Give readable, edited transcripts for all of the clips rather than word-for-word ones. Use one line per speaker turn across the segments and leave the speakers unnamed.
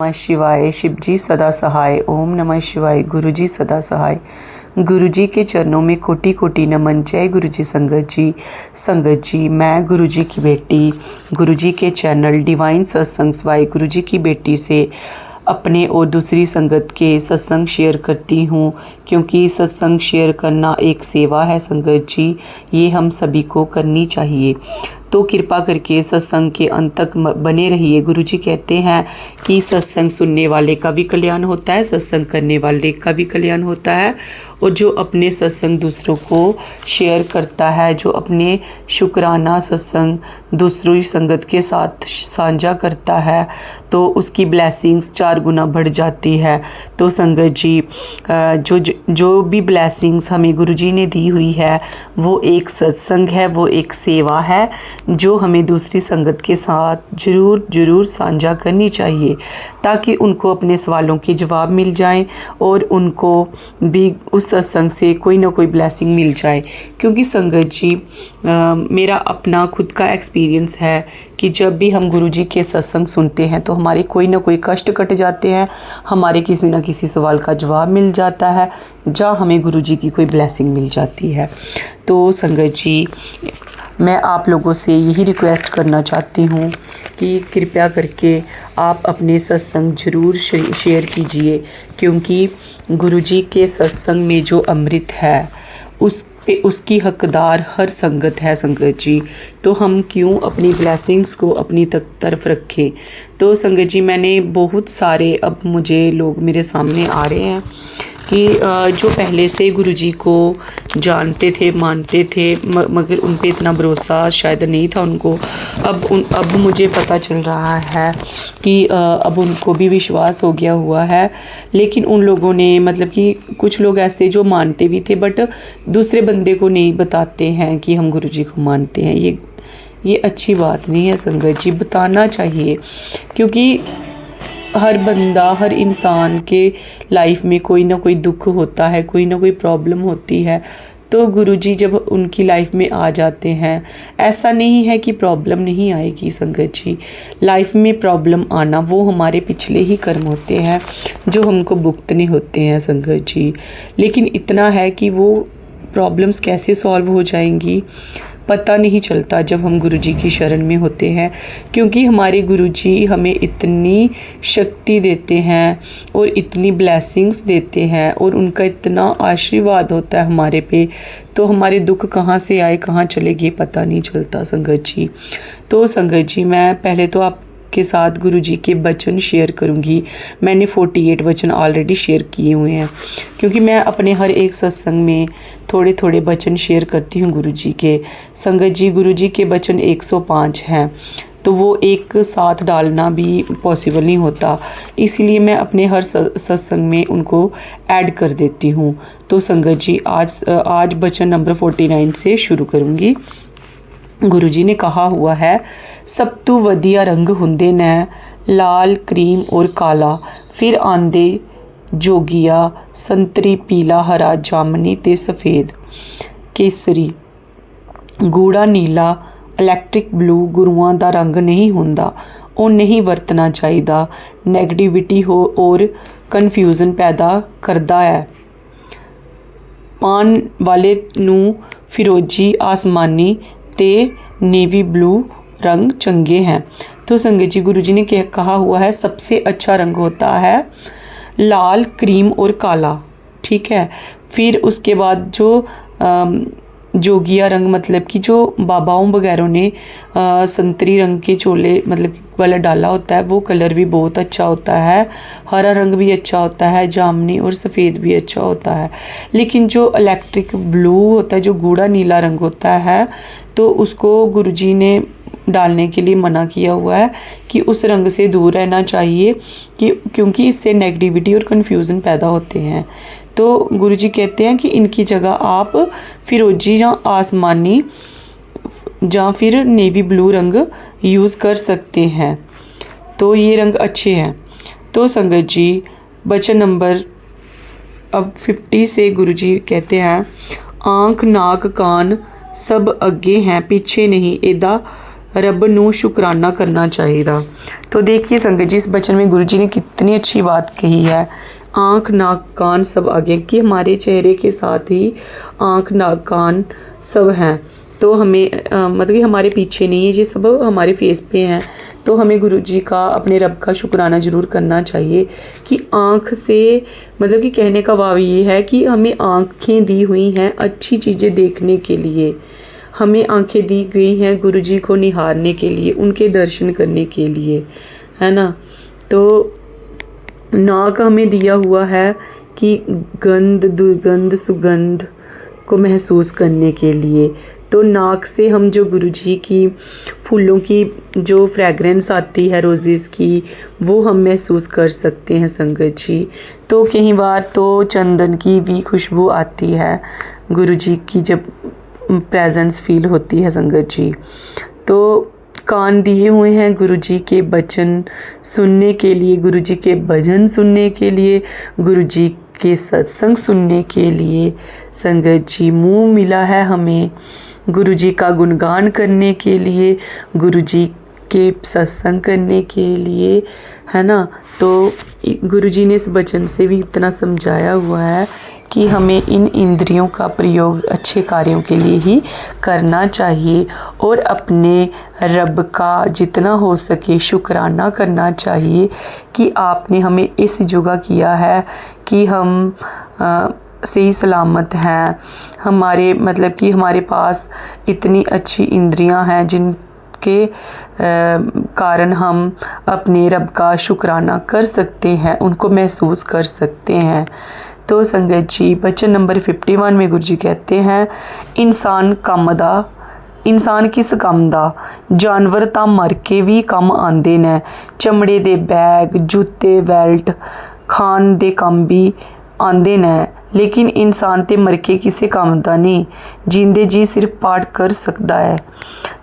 नमः शिवाय। शिव जी सदा सहाय। ओम नमः शिवाय। गुरु जी सदा सहाय। गुरु जी के चरणों में कोटि कोटि नमन। जय गुरु जी। संगत जी मैं गुरु जी की बेटी, गुरु जी के चैनल डिवाइन सत्संग स्वाई गुरु जी की बेटी से अपने और दूसरी संगत के सत्संग शेयर करती हूँ, क्योंकि सत्संग शेयर करना एक सेवा है संगत जी, ये हम सभी को करनी चाहिए। तो कृपा करके सत्संग के अंत तक बने रहिए। गुरु जी कहते हैं कि सत्संग सुनने वाले का भी कल्याण होता है, सत्संग करने वाले का भी कल्याण होता है, और जो अपने सत्संग दूसरों को शेयर करता है, जो अपने शुक्राना सत्संग दूसरी संगत के साथ साझा करता है, तो उसकी ब्लेसिंग्स 4 गुना बढ़ जाती है। तो संगत जी जो भी ब्लेसिंग्स हमें गुरु जी ने दी हुई है वो एक सत्संग है, वो एक सेवा है, जो हमें दूसरी संगत के साथ ज़रूर साझा करनी चाहिए, ताकि उनको अपने सवालों के जवाब मिल जाएं और उनको भी उस सत्संग से कोई ना कोई ब्लेसिंग मिल जाए। क्योंकि संगत जी मेरा अपना खुद का एक्सपीरियंस है कि जब भी हम गुरु जी के सत्संग सुनते हैं तो हमारे कोई ना कोई कष्ट कट जाते हैं, हमारे किसी न किसी सवाल का जवाब मिल जाता है, जहाँ हमें गुरु जी की कोई ब्लेसिंग मिल जाती है। तो संगत जी मैं आप लोगों से यही रिक्वेस्ट करना चाहती हूँ कि कृपया करके आप अपने सत्संग ज़रूर शेयर कीजिए, क्योंकि गुरु जी के सत्संग में जो अमृत है उसकी हकदार हर संगत है संगत जी। तो हम क्यों अपनी ब्लेसिंग्स को अपनी तरफ रखें। तो संगत जी मैंने बहुत सारे, अब मुझे लोग मेरे सामने आ रहे हैं कि जो पहले से गुरु जी को जानते थे, मानते थे, मगर उन पे इतना भरोसा शायद नहीं था उनको। अब मुझे पता चल रहा है कि अब उनको भी विश्वास हो गया हुआ है। लेकिन उन लोगों ने, मतलब कि कुछ लोग ऐसे जो मानते भी थे बट दूसरे बंदे को नहीं बताते हैं कि हम गुरु जी को मानते हैं। ये अच्छी बात नहीं है संगत जी, बताना चाहिए, क्योंकि हर बंदा, हर इंसान के लाइफ में कोई ना कोई दुख होता है, कोई ना कोई प्रॉब्लम होती है। तो गुरुजी जब उनकी लाइफ में आ जाते हैं, ऐसा नहीं है कि प्रॉब्लम नहीं आएगी संगत जी। लाइफ में प्रॉब्लम आना वो हमारे पिछले ही कर्म होते हैं जो हमको भुगतने होते हैं संगत जी। लेकिन इतना है कि वो प्रॉब्लम्स कैसे सॉल्व हो जाएंगी पता नहीं चलता जब हम गुरुजी की शरण में होते हैं, क्योंकि हमारे गुरुजी हमें इतनी शक्ति देते हैं और इतनी ब्लेसिंग्स देते हैं और उनका इतना आशीर्वाद होता है हमारे पे, तो हमारे दुख कहाँ से आए कहाँ चले गए पता नहीं चलता संगत जी। तो संगत जी मैं पहले तो आप के साथ गुरु जी के वचन शेयर करूंगी। मैंने 48 वचन ऑलरेडी शेयर किए हुए हैं, क्योंकि मैं अपने हर एक सत्संग में थोड़े थोड़े वचन शेयर करती हूँ गुरु जी के। संगत जी गुरु जी के वचन 105 हैं, तो वो एक साथ डालना भी पॉसिबल नहीं होता, इसलिए मैं अपने हर सत्संग में उनको ऐड कर देती हूँ। तो संगत जी आज वचन नंबर 49 से शुरू करूँगी। गुरु जी ने कहा हुआ है, सब तो वधिया रंग हुंदे ने लाल, क्रीम और काला, फिर आंदे जोगिया संतरी, पीला, हरा, जामनी ते सफ़ेद, केसरी, गूढ़ा नीला, इलैक्ट्रिक ब्लू गुरुआं दा रंग नहीं हुंदा, ਉਹ नहीं वरतना चाहिदा, नैगेटिविटी हो और कन्फ्यूज़न पैदा करदा है। पान वाले नूं फिरोजी, आसमानी ते नेवी ब्लू रंग चंगे हैं। तो संगत जी गुरु जी ने कहा हुआ है सबसे अच्छा रंग होता है लाल, क्रीम और काला, ठीक है। फिर उसके बाद जो जोगिया रंग, मतलब कि जो बाबाओं वगैरह ने संतरी रंग के चोले मतलब वाला डाला होता है, वो कलर भी बहुत अच्छा होता है। हरा रंग भी अच्छा होता है, जामनी और सफ़ेद भी अच्छा होता है। लेकिन जो इलेक्ट्रिक ब्लू होता है, जो गूढ़ा नीला रंग होता है, तो उसको गुरुजी ने डालने के लिए मना किया हुआ है कि उस रंग से दूर रहना चाहिए, क्योंकि इससे नेगेटिविटी और कन्फ्यूज़न पैदा होते हैं। तो गुरुजी कहते हैं कि इनकी जगह आप फिरोजी या आसमानी या फिर नेवी ब्लू रंग यूज़ कर सकते हैं, तो ये रंग अच्छे हैं। तो संगत जी वचन नंबर अब 50 से गुरुजी कहते हैं, आँख, नाक, कान सब अगे हैं पीछे नहीं, एदा रब नू शुकराना करना चाहिए। तो देखिए संगत जी, इस बचन में गुरु जी ने कितनी अच्छी बात कही है। आँख नाक कान सब आगे, कि हमारे चेहरे के साथ ही आँख नाक कान सब हैं। तो हमें मतलब कि हमारे पीछे नहीं है, ये सब हमारे फेस पे हैं। तो हमें गुरु जी का, अपने रब का शुक्राना ज़रूर करना चाहिए कि आँख से, मतलब कि कहने का भाव ये है कि हमें आँखें दी हुई हैं अच्छी चीज़ें देखने के लिए। हमें आँखें दी गई हैं गुरु जी को निहारने के लिए, उनके दर्शन करने के लिए, है ना। तो नाक हमें दिया हुआ है कि गंध दुर्गंध सुगंध को महसूस करने के लिए। तो नाक से हम जो गुरु जी की फूलों की जो फ्रेगरेंस आती है रोज़ेज़ की, वो हम महसूस कर सकते हैं संगत जी। तो कई बार तो चंदन की भी खुशबू आती है गुरु जी की, जब प्रेजेंस फील होती है संगत जी। तो कान दिए हुए हैं गुरु जी के वचन सुनने के लिए, गुरु जी के भजन सुनने के लिए, गुरु जी के सत्संग सुनने के लिए संगत जी। मुंह मिला है हमें गुरु जी का गुणगान करने के लिए, गुरु जी के सत्संग करने के लिए, है ना। तो गुरु जी ने इस वचन से भी इतना समझाया हुआ है कि हमें इन इंद्रियों का प्रयोग अच्छे कार्यों के लिए ही करना चाहिए और अपने रब का जितना हो सके शुक्राना करना चाहिए कि आपने हमें इस जुगा किया है कि हम सही सलामत हैं। हमारे मतलब कि हमारे पास इतनी अच्छी इंद्रियां हैं जिनके कारण हम अपने रब का शुक्राना कर सकते हैं, उनको महसूस कर सकते हैं। तो संगत जी, बचन नंबर 51 में गुरु जी कहते हैं, इंसान कम दा, इंसान किस कम दा, जानवर तां मर के भी कम आंदे ने, चमड़े दे बैग जूते बेल्ट खान दे कम भी आंदे ने, लेकिन इंसान ते मर के किसे काम दा नहीं, जिंदे जी सिर्फ पाठ कर सकता है।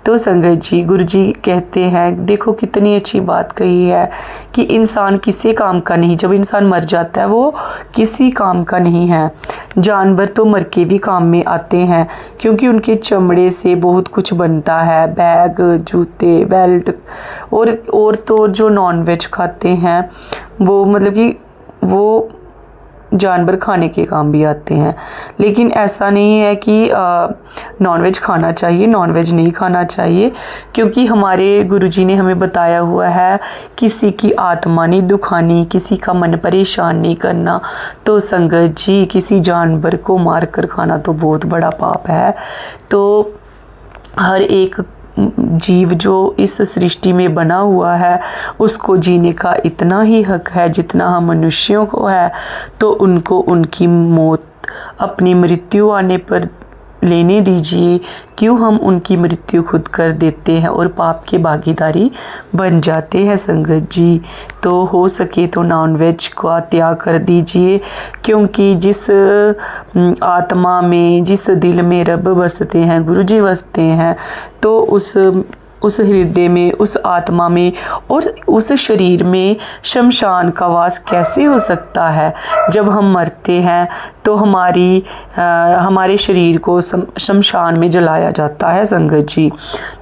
तो संगत जी, गुरु जी कहते हैं, देखो कितनी अच्छी बात कही है कि इंसान किसी काम का नहीं, जब इंसान मर जाता है वो किसी काम का नहीं है। जानवर तो मर के भी काम में आते हैं क्योंकि उनके चमड़े से बहुत कुछ बनता है, बैग जूते बेल्ट। और तो जो नॉनवेज खाते हैं वो मतलब कि वो जानवर खाने के काम भी आते हैं। लेकिन ऐसा नहीं है कि नॉनवेज खाना चाहिए, नॉनवेज नहीं खाना चाहिए, क्योंकि हमारे गुरुजी ने हमें बताया हुआ है किसी की आत्मा नहीं दुखानी, किसी का मन परेशान नहीं करना। तो संगत जी, किसी जानवर को मार कर खाना तो बहुत बड़ा पाप है। तो हर एक जीव जो इस सृष्टि में बना हुआ है उसको जीने का इतना ही हक है जितना हम मनुष्यों को है। तो उनको उनकी मौत अपनी मृत्यु आने पर लेने दीजिए। क्यों हम उनकी मृत्यु खुद कर देते हैं और पाप के भागीदारी बन जाते हैं संगत जी। तो हो सके तो नॉनवेज का त्याग कर दीजिए, क्योंकि जिस आत्मा में, जिस दिल में रब बसते हैं, गुरुजी बसते हैं, तो उस हृदय में, उस आत्मा में और उस शरीर में शमशान का वास कैसे हो सकता है। जब हम मरते हैं तो हमारे शरीर को शमशान में जलाया जाता है संगत जी।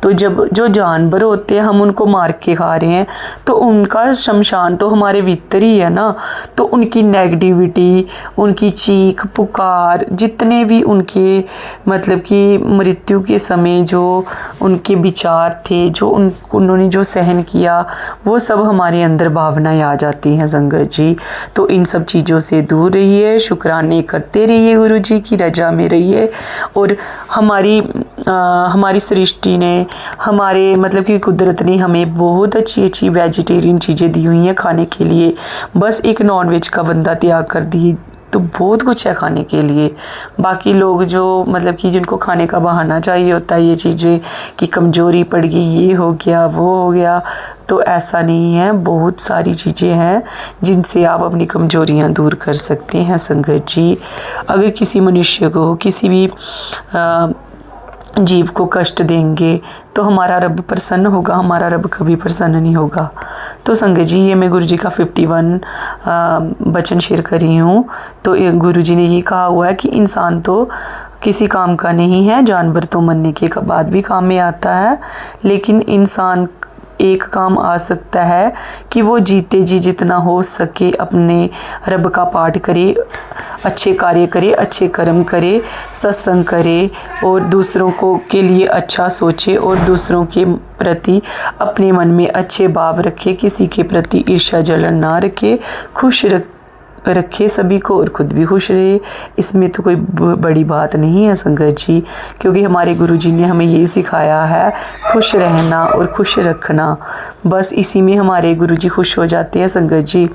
तो जब जो जानवर होते हैं हम उनको मार के खा रहे हैं तो उनका शमशान तो हमारे भीतर ही है ना। तो उनकी नेगेटिविटी, उनकी चीख पुकार, जितने भी उनके मतलब कि मृत्यु के समय जो उनके विचार थे, जो उन्होंने जो सहन किया, वो सब हमारे अंदर भावनाएं आ जाती हैं संगत जी। तो इन सब चीज़ों से दूर रहिए, शुक्राने करते रहिए, गुरु जी की रजा में रहिए। और हमारी सृष्टि ने, हमारे मतलब कि कुदरत ने हमें बहुत अच्छी अच्छी वेजिटेरियन चीज़ें दी हुई हैं खाने के लिए। बस एक नॉनवेज का बंदा त्याग कर दी तो बहुत कुछ है खाने के लिए। बाकी लोग जो मतलब कि जिनको खाने का बहाना चाहिए होता है, ये चीज़ें कि कमज़ोरी पड़ गई, ये हो गया वो हो गया, तो ऐसा नहीं है। बहुत सारी चीज़ें हैं जिनसे आप अपनी कमज़ोरियां दूर कर सकते हैं संगत जी। अगर किसी मनुष्य को किसी भी जीव को कष्ट देंगे तो हमारा रब प्रसन्न होगा, हमारा रब कभी प्रसन्न नहीं होगा। तो संगत जी ये मैं गुरु जी का 51 वचन शेयर कर रही हूँ। तो गुरु जी ने ये कहा हुआ है कि इंसान तो किसी काम का नहीं है, जानवर तो मरने के बाद भी काम में आता है, लेकिन इंसान एक काम आ सकता है कि वो जीते जी जितना हो सके अपने रब का पाठ करे, अच्छे कार्य करे, अच्छे कर्म करे, सत्संग करे और दूसरों को के लिए अच्छा सोचे और दूसरों के प्रति अपने मन में अच्छे भाव रखे, किसी के प्रति ईर्ष्या जलन ना रखे, खुश रखे सभी को और खुद भी खुश रहे। इसमें तो कोई बड़ी बात नहीं है संगत जी, क्योंकि हमारे गुरु जी ने हमें यही सिखाया है, खुश रहना और खुश रखना। बस इसी में हमारे गुरु जी खुश हो जाते हैं संगत जी।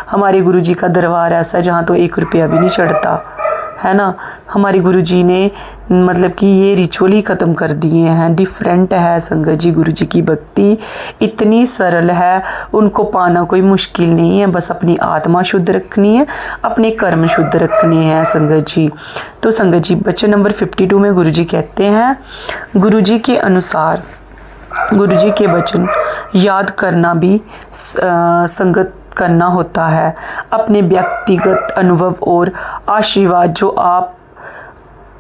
हमारे गुरु जी का दरबार ऐसा जहाँ तो 1 रुपया भी नहीं चढ़ता है ना। हमारे गुरु जी ने मतलब कि ये रिचुअल ही ख़त्म कर दिए हैं। डिफरेंट है संगत जी, गुरु जी की भक्ति इतनी सरल है, उनको पाना कोई मुश्किल नहीं है, बस अपनी आत्मा शुद्ध रखनी है, अपने कर्म शुद्ध रखने हैं संगत जी। तो संगत जी वचन नंबर 52 में गुरु जी कहते हैं, गुरु जी के अनुसार गुरु जी के वचन याद करना भी संगत करना होता है। अपने व्यक्तिगत अनुभव और आशीर्वाद जो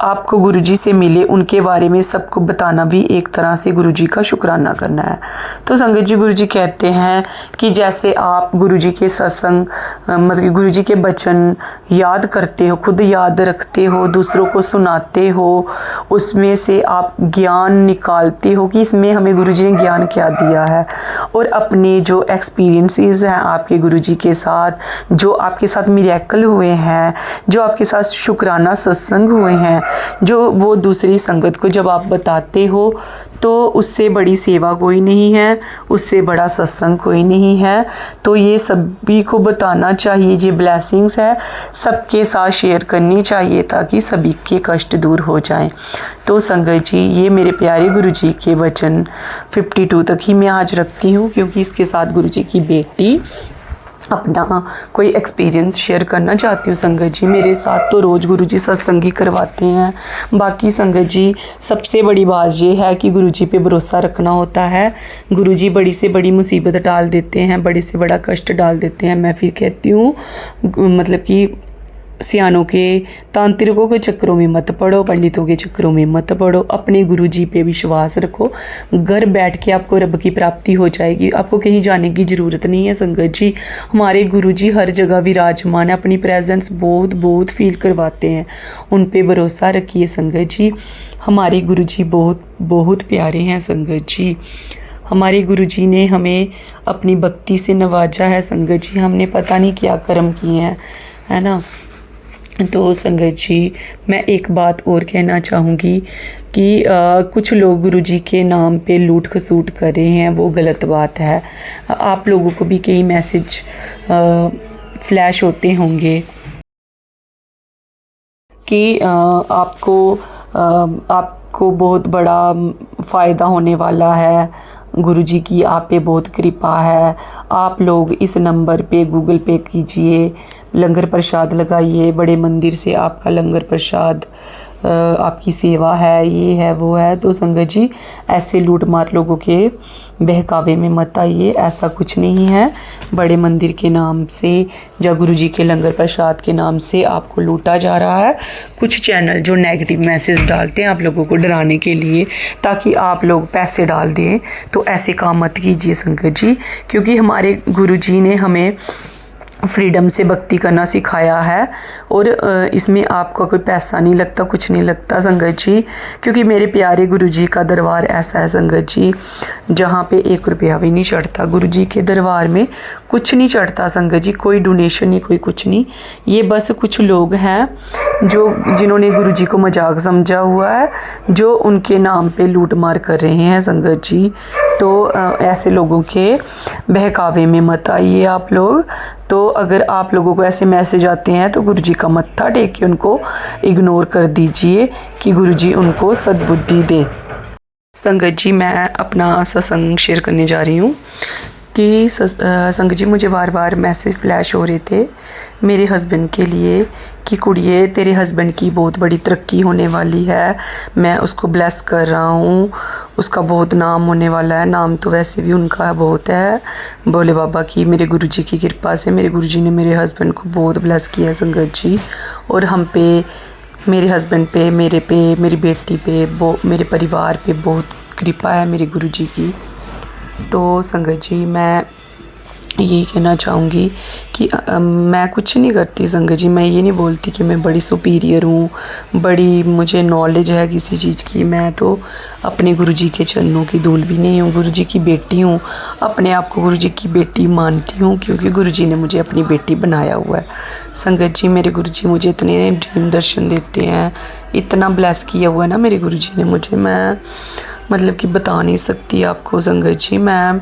आपको गुरुजी से मिले उनके बारे में सबको बताना भी एक तरह से गुरुजी का शुक्राना करना है। तो संगत जी गुरुजी कहते हैं कि जैसे आप गुरुजी के सत्संग मतलब गुरुजी के वचन याद करते हो, खुद याद रखते हो, दूसरों को सुनाते हो, उसमें से आप ज्ञान निकालते हो कि इसमें हमें गुरुजी ने ज्ञान क्या दिया है, और अपने जो एक्सपीरियंसेस हैं आपके गुरुजी के साथ, जो आपके साथ मिरेकल हुए हैं, जो आपके साथ शुक्राना सत्संग हुए हैं, जो वो दूसरी संगत को जब आप बताते हो तो उससे बड़ी सेवा कोई नहीं है, उससे बड़ा सत्संग कोई नहीं है। तो ये सभी को बताना चाहिए, ये ब्लेसिंग्स है, सबके साथ शेयर करनी चाहिए ताकि सभी के कष्ट दूर हो जाएं। तो संगत जी ये मेरे प्यारे गुरु जी के वचन 52 तक ही मैं आज रखती हूँ, क्योंकि इसके साथ गुरु जी की बेटी अपना कोई एक्सपीरियंस शेयर करना चाहती हूँ। संगत जी मेरे साथ तो रोज़ गुरुजी सत्संगी करवाते हैं। बाकी संगत जी सबसे बड़ी बात ये है कि गुरुजी पे भरोसा रखना होता है। गुरुजी बड़ी से बड़ी मुसीबत डाल देते हैं, बड़े से बड़ा कष्ट डाल देते हैं। मैं फिर कहती हूँ मतलब कि सियानों के तांत्रिकों के चक्करों में मत पड़ो, पंडितों के चक्करों में मत पड़ो, अपने गुरुजी पे विश्वास रखो। घर बैठ के आपको रब की प्राप्ति हो जाएगी, आपको कहीं जाने की ज़रूरत नहीं है। संगत जी हमारे गुरुजी हर जगह विराजमान है, अपनी प्रेजेंस बहुत बहुत फील करवाते हैं। उन पे भरोसा रखिए संगत जी। हमारे गुरुजी बहुत बहुत प्यारे हैं संगत जी। हमारे गुरुजी ने हमें अपनी भक्ति से नवाजा है संगत जी। हमने पता नहीं क्या कर्म किए हैं, है ना। तो संगत जी मैं एक बात और कहना चाहूँगी कि कुछ लोग गुरुजी के नाम पे लूट खसूट कर रहे हैं, वो गलत बात है। आप लोगों को भी कई मैसेज फ्लैश होते होंगे कि आपको बहुत बड़ा फ़ायदा होने वाला है, गुरुजी की आप पे बहुत कृपा है, आप लोग इस नंबर पे गूगल पे कीजिए, लंगर प्रसाद लगाइए, बड़े मंदिर से आपका लंगर प्रसाद आपकी सेवा है, ये है वो है। तो संगत जी ऐसे लूट मार लोगों के बहकावे में मत आइए, ऐसा कुछ नहीं है। बड़े मंदिर के नाम से या गुरुजी के लंगर प्रसाद के नाम से आपको लूटा जा रहा है। कुछ चैनल जो नेगेटिव मैसेज डालते हैं आप लोगों को डराने के लिए, ताकि आप लोग पैसे डाल दें, तो ऐसे काम मत कीजिए संगत जी। क्योंकि हमारे गुरुजी ने हमें फ्रीडम से भक्ति करना सिखाया है, और इसमें आपका कोई पैसा नहीं लगता, कुछ नहीं लगता संगत जी। क्योंकि मेरे प्यारे गुरुजी का दरबार ऐसा है संगत जी जहाँ पे 1 रुपया भी नहीं चढ़ता। गुरुजी के दरबार में कुछ नहीं चढ़ता संगत जी, कोई डोनेशन नहीं, कोई कुछ नहीं। ये बस कुछ लोग हैं जिन्होंने गुरुजी को मजाक समझा हुआ है, जो उनके नाम पे लूट मार कर रहे हैं संगत जी। तो ऐसे लोगों के बहकावे में मत आइए आप लोग। तो अगर आप लोगों को ऐसे मैसेज आते हैं तो गुरुजी का मत्था टेक के उनको इग्नोर कर दीजिए कि गुरुजी उनको सद्बुद्धि दे। संगत जी मैं अपना सत्संग शेयर करने जा रही हूँ। कि संगत जी मुझे बार बार मैसेज फ्लैश हो रहे थे मेरे हस्बैंड के लिए कि कुड़िए तेरे हस्बैंड की बहुत बड़ी तरक्की होने वाली है, मैं उसको ब्लेस कर रहा हूँ, उसका बहुत नाम होने वाला है। नाम तो वैसे भी उनका बहुत है, भोले बाबा की, मेरे गुरुजी की कृपा से मेरे गुरुजी ने मेरे हस्बैंड को बहुत ब्लेस किया है संगत जी। और हम पे, मेरे हस्बैंड पे, मेरी बेटी पे, मेरे परिवार पे बहुत कृपा है मेरे गुरुजी की। तो संगत जी मैं यही कहना चाहूँगी कि मैं कुछ नहीं करती संगत जी, मैं ये नहीं बोलती कि मैं बड़ी सुपीरियर हूँ, बड़ी मुझे नॉलेज है किसी चीज़ की। मैं तो अपने गुरुजी के चरणों की धूल भी नहीं हूँ, गुरुजी की बेटी हूँ, अपने आप को गुरुजी की बेटी मानती हूँ क्योंकि गुरुजी ने मुझे अपनी बेटी बनाया हुआ है। संगत जी मेरे गुरुजी मुझे इतने ड्रीम दर्शन देते हैं, इतना ब्लेस किया हुआ है ना मेरे गुरुजी ने मुझे, मैं मतलब कि बता नहीं सकती आपको संगत जी। मैं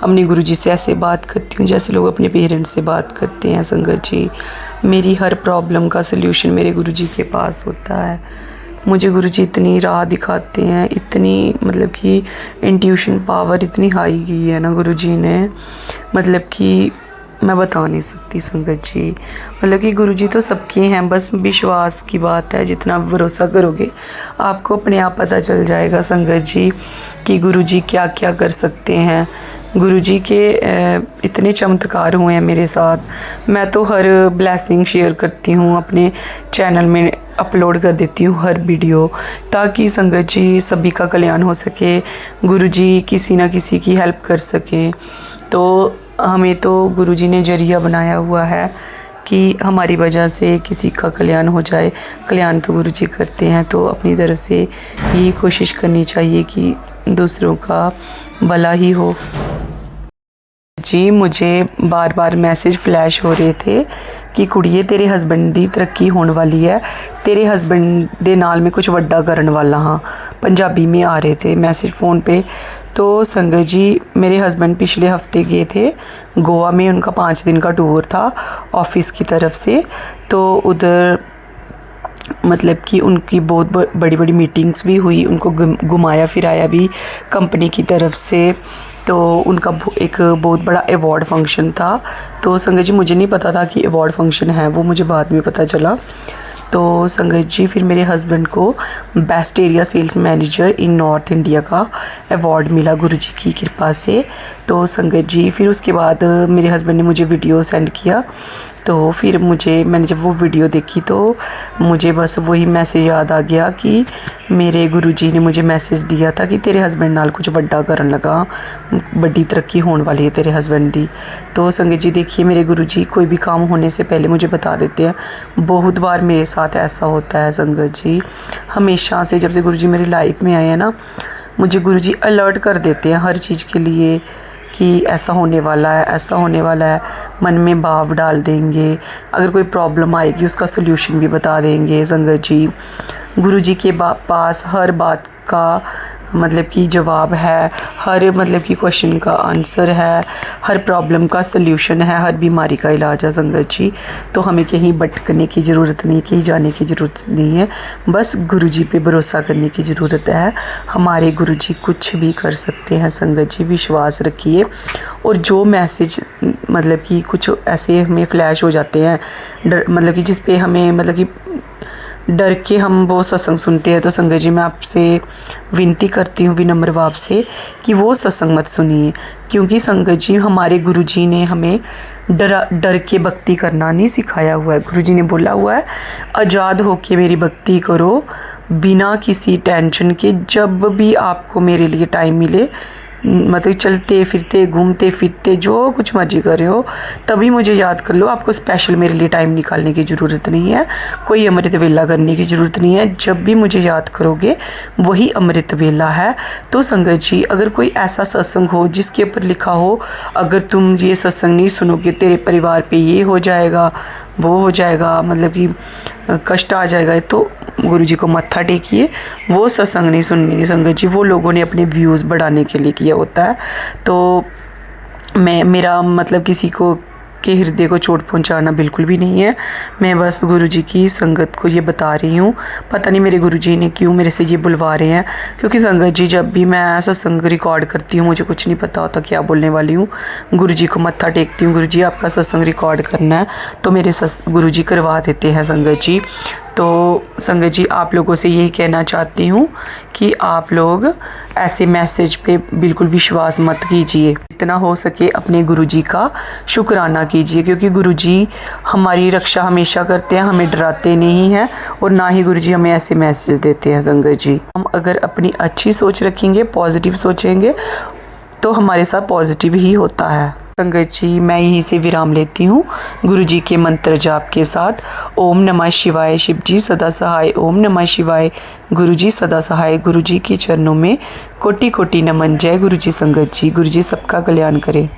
अपने गुरुजी से ऐसे बात करती हूँ जैसे लोग अपने पेरेंट्स से बात करते हैं संगत जी। मेरी हर प्रॉब्लम का सल्यूशन मेरे गुरुजी के पास होता है। मुझे गुरुजी इतनी राह दिखाते हैं, इतनी मतलब कि इंट्यूशन पावर इतनी हाई की है ना गुरुजी ने, मतलब कि मैं बता नहीं सकती संगत जी। मतलब कि गुरुजी तो सबके हैं, बस विश्वास की बात है, जितना भरोसा करोगे आपको अपने आप पता चल जाएगा संगत जी कि गुरुजी क्या क्या कर सकते हैं। गुरुजी के इतने चमत्कार हुए हैं मेरे साथ। मैं तो हर ब्लेसिंग शेयर करती हूँ अपने चैनल में, अपलोड कर देती हूँ हर वीडियो, ताकि संगत जी सभी का कल्याण हो सके, गुरुजी किसी ना किसी की हेल्प कर सकें। तो हमें तो गुरुजी ने जरिया बनाया हुआ है कि हमारी वजह से किसी का कल्याण हो जाए। कल्याण तो गुरुजी करते हैं, तो अपनी तरफ से यही कोशिश करनी चाहिए कि दूसरों का भला ही हो। जी मुझे बार बार मैसेज फ्लैश हो रहे थे कि कुड़िए तेरे हस्बैंड दी तरक्की होने वाली है, तेरे हस्बैंड दे नाल में कुछ वड्डा करन वाला हाँ, पंजाबी में आ रहे थे मैसेज फ़ोन पे। तो संगत जी मेरे हस्बैंड पिछले हफ्ते गए थे गोवा में, उनका 5 दिन का टूर था ऑफिस की तरफ से। तो उधर मतलब कि उनकी बहुत बड़ी बड़ी मीटिंग्स भी हुई, उनको घुमाया फिराया भी कंपनी की तरफ से। तो उनका एक बहुत बड़ा अवार्ड फंक्शन था। तो संगत जी मुझे नहीं पता था कि अवार्ड फंक्शन है, वो मुझे बाद में पता चला। तो संगत जी फिर मेरे हस्बैंड को बेस्ट एरिया सेल्स मैनेजर इन नॉर्थ इंडिया का अवार्ड मिला गुरुजी की कृपा से। तो संगत जी फिर उसके बाद मेरे हस्बैंड ने मुझे वीडियो सेंड किया, तो फिर मैंने जब वो वीडियो देखी तो मुझे बस वही मैसेज याद आ गया कि मेरे गुरुजी ने मुझे मैसेज दिया था कि तेरे हस्बैंड नाल कुछ वड्डा करन लगा, बड़ी तरक्की होने वाली है तेरे हस्बैंड दी। तो संगत जी देखिए मेरे गुरुजी कोई भी काम होने से पहले मुझे बता देते हैं। बहुत बार मेरे साथ ऐसा होता है संगत जी, हमेशा से जब से गुरुजी मेरी लाइफ में आए हैं ना, मुझे गुरुजी अलर्ट कर देते हैं हर चीज़ के लिए कि ऐसा होने वाला है, ऐसा होने वाला है, मन में भाव डाल देंगे। अगर कोई प्रॉब्लम आएगी उसका सल्यूशन भी बता देंगे संगत जी। गुरुजी के पास हर बात का मतलब कि जवाब है, हर मतलब कि क्वेश्चन का आंसर है, हर प्रॉब्लम का सल्यूशन है, हर बीमारी का इलाज है संगत जी। तो हमें कहीं भटकने की ज़रूरत नहीं, कहीं जाने की ज़रूरत नहीं है, बस गुरुजी पे भरोसा करने की ज़रूरत है। हमारे गुरुजी कुछ भी कर सकते हैं संगत जी, विश्वास रखिए। और जो मैसेज मतलब कि कुछ ऐसे हमें फ्लैश हो जाते हैं मतलब कि जिस पे हमें मतलब कि डर के हम वो सत्संग सुनते हैं, तो संगत जी मैं आपसे विनती करती हूँ विनम्र भाव से कि वो सत्संग मत सुनिए, क्योंकि संगत जी हमारे गुरुजी ने हमें डर के भक्ति करना नहीं सिखाया हुआ है। गुरुजी ने बोला हुआ है आज़ाद होके मेरी भक्ति करो बिना किसी टेंशन के, जब भी आपको मेरे लिए टाइम मिले, मतलब चलते फिरते घूमते फिरते जो कुछ मर्जी कर रहे हो तभी मुझे याद कर लो। आपको स्पेशल मेरे लिए टाइम निकालने की ज़रूरत नहीं है, कोई अमृत वेला करने की ज़रूरत नहीं है, जब भी मुझे याद करोगे वही अमृत वेला है। तो संगत जी अगर कोई ऐसा सत्संग हो जिसके ऊपर लिखा हो अगर तुम ये सत्संग नहीं सुनोगे तेरे परिवार पे ये हो जाएगा, वो हो जाएगा, मतलब कि कष्ट आ जाएगा, तो गुरुजी को मत्था टेकिए, वो सत्संग नहीं सुननी संगत जी, वो लोगों ने अपने व्यूज़ बढ़ाने के लिए किया होता है। तो मेरा मतलब किसी को आपके हृदय को चोट पहुंचाना बिल्कुल भी नहीं है। मैं बस गुरुजी की संगत को ये बता रही हूँ। पता नहीं मेरे गुरुजी ने क्यों मेरे से ये बुलवा रहे हैं, क्योंकि संगत जी जब भी मैं सत्संग रिकॉर्ड करती हूँ मुझे कुछ नहीं पता होता क्या बोलने वाली हूँ। गुरुजी को मत्था टेकती हूँ, गुरुजी आपका सत्संग रिकॉर्ड करना है, तो मेरे गुरुजी करवा देते हैं संगत जी। तो संगत जी आप लोगों से यही कहना चाहती हूँ कि आप लोग ऐसे मैसेज पे बिल्कुल विश्वास मत कीजिए। जितना हो सके अपने गुरुजी का शुक्राना कीजिए, क्योंकि गुरुजी हमारी रक्षा हमेशा करते हैं, हमें डराते नहीं हैं और ना ही गुरुजी हमें ऐसे मैसेज देते हैं। संगत जी हम अगर अपनी अच्छी सोच रखेंगे, पॉजिटिव सोचेंगे, तो हमारे साथ पॉजिटिव ही होता है। संगत जी मैं यहीं से विराम लेती हूँ गुरुजी के मंत्र जाप के साथ। ओम नमः शिवाय, शिव जी सदा सहाय। ओम नमः शिवाय, गुरुजी सदा सहाय। गुरुजी के चरणों में कोटि कोटि नमन। जय गुरुजी संगत जी। गुरुजी सबका कल्याण करे।